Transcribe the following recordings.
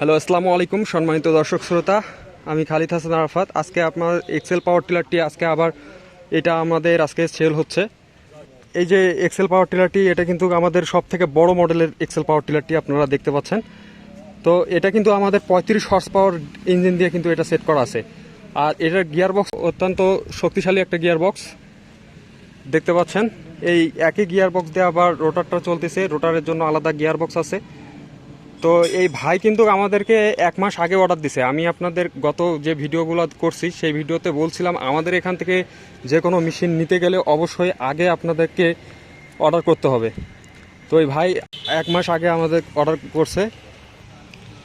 Hello, আসসালামু আলাইকুম সম্মানিত দর্শক শ্রোতা। আমি খালিদ হাসান আরাফাত। আজকে আপনার এক্সেল পাওয়ার টিলারটি আজকে আবার এটা আমাদের আজকে সেল হচ্ছে। এই যে এক্সেল পাওয়ার টিলারটি, এটা কিন্তু আমাদের সব থেকে বড় মডেলের এক্সেল পাওয়ার টিলারটি আপনারা দেখতে পাচ্ছেন। তো এটা কিন্তু আমাদের 35 হর্স পাওয়ার ইঞ্জিন দিয়ে কিন্তু এটা সেট করা আছে। আর এটার গিয়ারবক্স অত্যন্ত শক্তিশালী একটা গিয়ারবক্স দেখতে পাচ্ছেন। এই একই গিয়ারবক্স দিয়ে আবার রোটারটা চলতেছে, রোটারের জন্য আলাদা গিয়ারবক্স আছে। তো এই ভাই কিন্তু আমাদেরকে 1 মাস আগে অর্ডার দিছে। আমি আপনাদের গত যে ভিডিওগুলো করছি সেই ভিডিওতে বলছিলাম আমাদের এখান থেকে যে কোনো মেশিন নিতে গেলে অবশ্যই আগে আপনাদেরকে অর্ডার করতে হবে। তো এই ভাই 1 মাস আগে আমাদের অর্ডার করছে।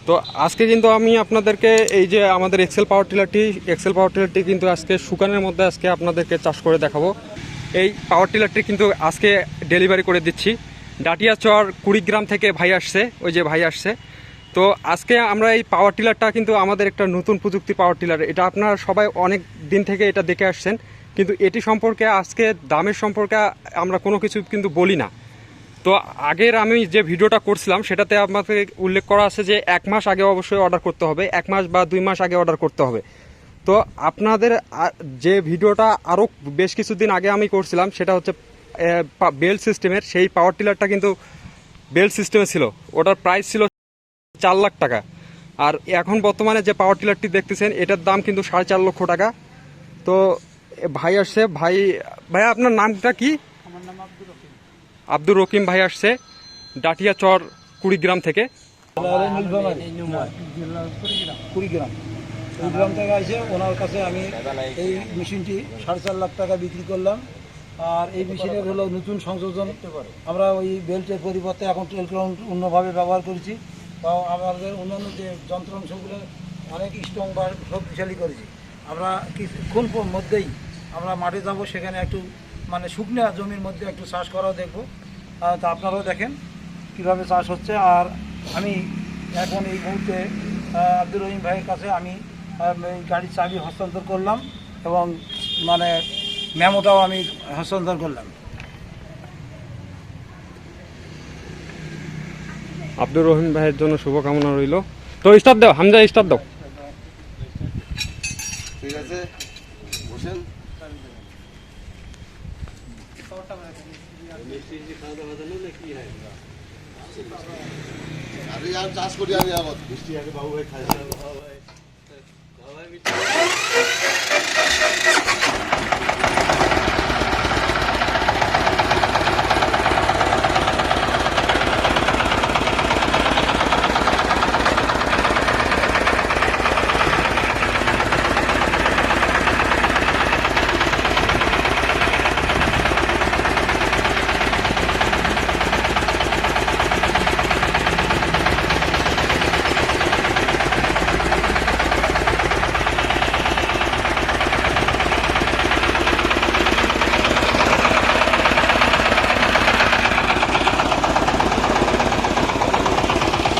তো আজকে কিন্তু আমি আপনাদেরকে এই যে আমাদের এক্সেল পাওয়ার টিলারটি কিন্তু আজকে শুকানের মধ্যে আজকে আপনাদেরকে চাষ করে দেখাবো। এই পাওয়ার টিলারটি কিন্তু আজকে ডেলিভারি করে দিচ্ছি। ডাটিয়াচর কুড়িগ্রাম থেকে ভাই আসছে, ওই যে ভাই আসছে। তো আজকে আমরা এই পাওয়ার টিলারটা কিন্তু আমাদের একটা নতুন প্রযুক্তি পাওয়ার টিলার, এটা আপনারা সবাই অনেক দিন থেকে এটা দেখে আসছেন, কিন্তু এটি সম্পর্কে আজকে দামের সম্পর্কে আমরা কোনো কিছু কিন্তু বলি না। তো আগের আমি যে ভিডিওটা করছিলাম সেটাতে আপনাকে উল্লেখ করা আছে যে 1 মাস আগে অবশ্যই অর্ডার করতে হবে, 1 মাস বা 2 মাস আগে অর্ডার করতে হবে। তো আপনাদের যে ভিডিওটা আরও বেশ কিছুদিন আগে আমি করছিলাম সেটা হচ্ছে বেল্ট সিস্টেমের। সেই পাওয়ার টিলারটা কিন্তু বেল্ট সিস্টেমে ছিল, ওটার প্রাইস ছিল 4 লাখ টাকা। আর এখন বর্তমানে যে পাওয়ার টিলারটি দেখতেছেন এটার দাম কিন্তু 4.5 লক্ষ টাকা। তো ভাই আসছে, ভাইয়া আপনার নামটা কি? আমার নাম আব্দুর রকিম ভাই আসছে ডাটিয়াচর কুড়িগ্রাম থেকে। কুড়িগ্রাম থেকে আসে ওনার কাছে আমি এই মেশিনটি 4.5 লাখ টাকা বিক্রি করলাম। আর এই মেশিনের হলো নতুন সংযোজন, আমরা ওই বেল্টের পরিবর্তে এখন টেলক্রাউন্ড অন্যভাবে ব্যবহার করছি, বা আমাদের অন্যান্য যে যন্ত্রাংশগুলো অনেক স্ট্রং বা শক্তিশালী করেছি। আমরা কিছুক্ষণ মধ্যেই আমরা মাঠে যাব, সেখানে একটু মানে শুকনো জমির মধ্যে একটু চাষ করাও দেখব। তা আপনারাও দেখেন কীভাবে চাষ হচ্ছে। আর আমি এখন এই মুহূর্তে আব্দুর রহিম ভাইয়ের কাছে আমি এই গাড়ির চাবি হস্তান্তর করলাম এবং মানে মেমোটাও আমি হস্তান্তর করলাম। আব্দুর রহিম ভাইয়ের জন্য শুভকামনা রইল। তো স্টার্ট দাও হামজা, স্টার্ট দাও। ঠিক আছে, বসেন। আরে আর চাষ করি আমি আবার বৃষ্টি আগে বাবু ভাই খাই।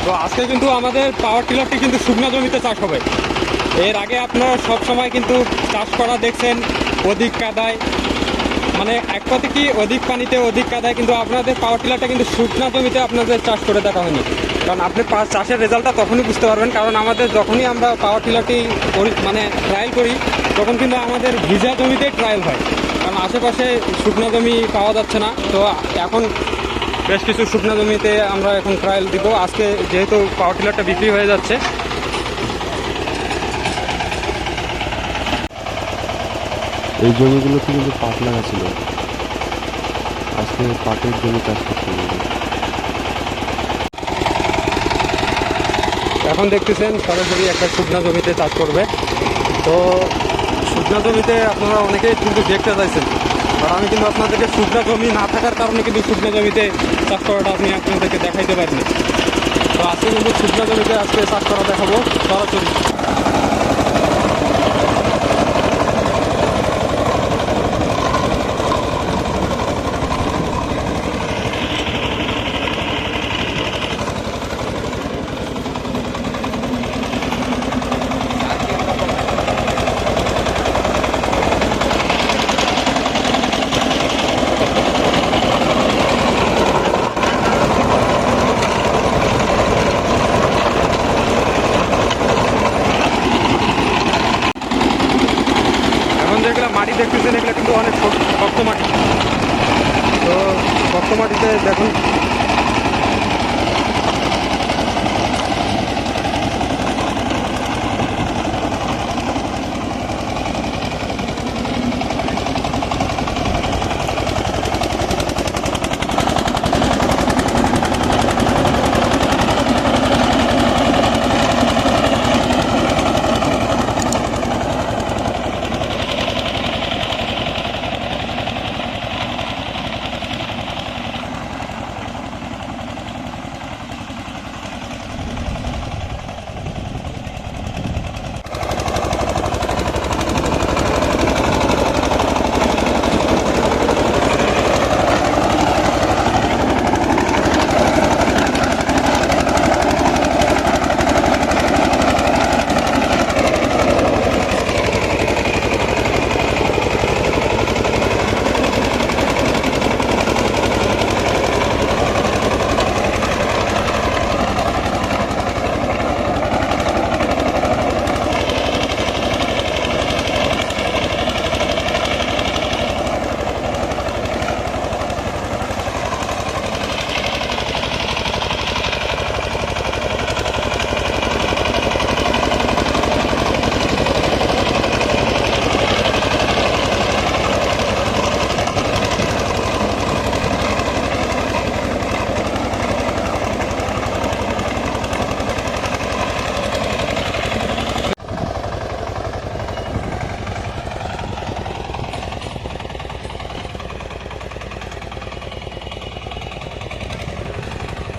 তো আজকে কিন্তু আমাদের পাওয়ার টিলারটি কিন্তু শুকনো জমিতে চাষ হবে। এর আগে আপনারা সব সময় কিন্তু চাষ করা দেখছেন অধিক কাদায়, মানে এক কথা কি অধিক পানিতে অধিক কাদায়, কিন্তু আপনাদের পাওয়ার টিলারটা কিন্তু শুকনো জমিতে আপনাদের চাষ করে দেখা হয়নি। কারণ আপনি চাষের রেজাল্টটা তখনই বুঝতে পারবেন, কারণ আমাদের যখনই আমরা পাওয়ার টিলারটি মানে ট্রায়াল করি তখন কিন্তু আমাদের ভিজা জমিতেই ট্রায়াল হয়, কারণ আশেপাশে শুকনো জমি পাওয়া যাচ্ছে না। তো এখন বেশ কিছু শুকনো জমিতে আমরা এখন ট্রায়াল দিব আজকে, যেহেতু পাওয়ার টিলারটা বিক্রি হয়ে যাচ্ছে। এই জমিগুলোতে কিন্তু পাট লাগা ছিল, আজকে পাটের জমি চাষ করতে হবে। এখন দেখতেছেন সরাসরি একটা শুকনো জমিতে চাষ করবে। তো শুকনো জমিতে আপনারা অনেকেই কিন্তু দেখতে চাইছেন, আর আমি কিন্তু আপনাদেরকে শুকনো জমি না থাকার কারণে কিন্তু শুকনো জমিতে চাষ করাটা আপনি আপনাদেরকে দেখাইতে পারিনি। তো আজকে কিন্তু শুকনো জমিতে আজকে চাষ করা দেখাবো সরাসরি। মাটি দেখতেছেন এগুলো কিন্তু অনেক শক্ত মাটি। তো শক্ত মাটিতে দেখুন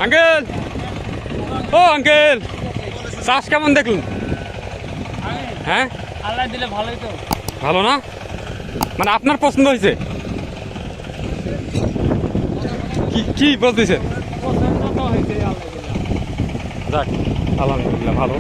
আঙ্কেল, ও আঙ্কেল, চাষ কেমন দেখলুন? হ্যাঁ, আল্লাহ দিলে ভালোই তো। ভালো না? মানে আপনার পছন্দ হয়েছে? কি কি বলতেছেন? পছন্দ তো হয়েছে আল্লাহ দিলে। যাক, আলহামদুলিল্লাহ ভালো।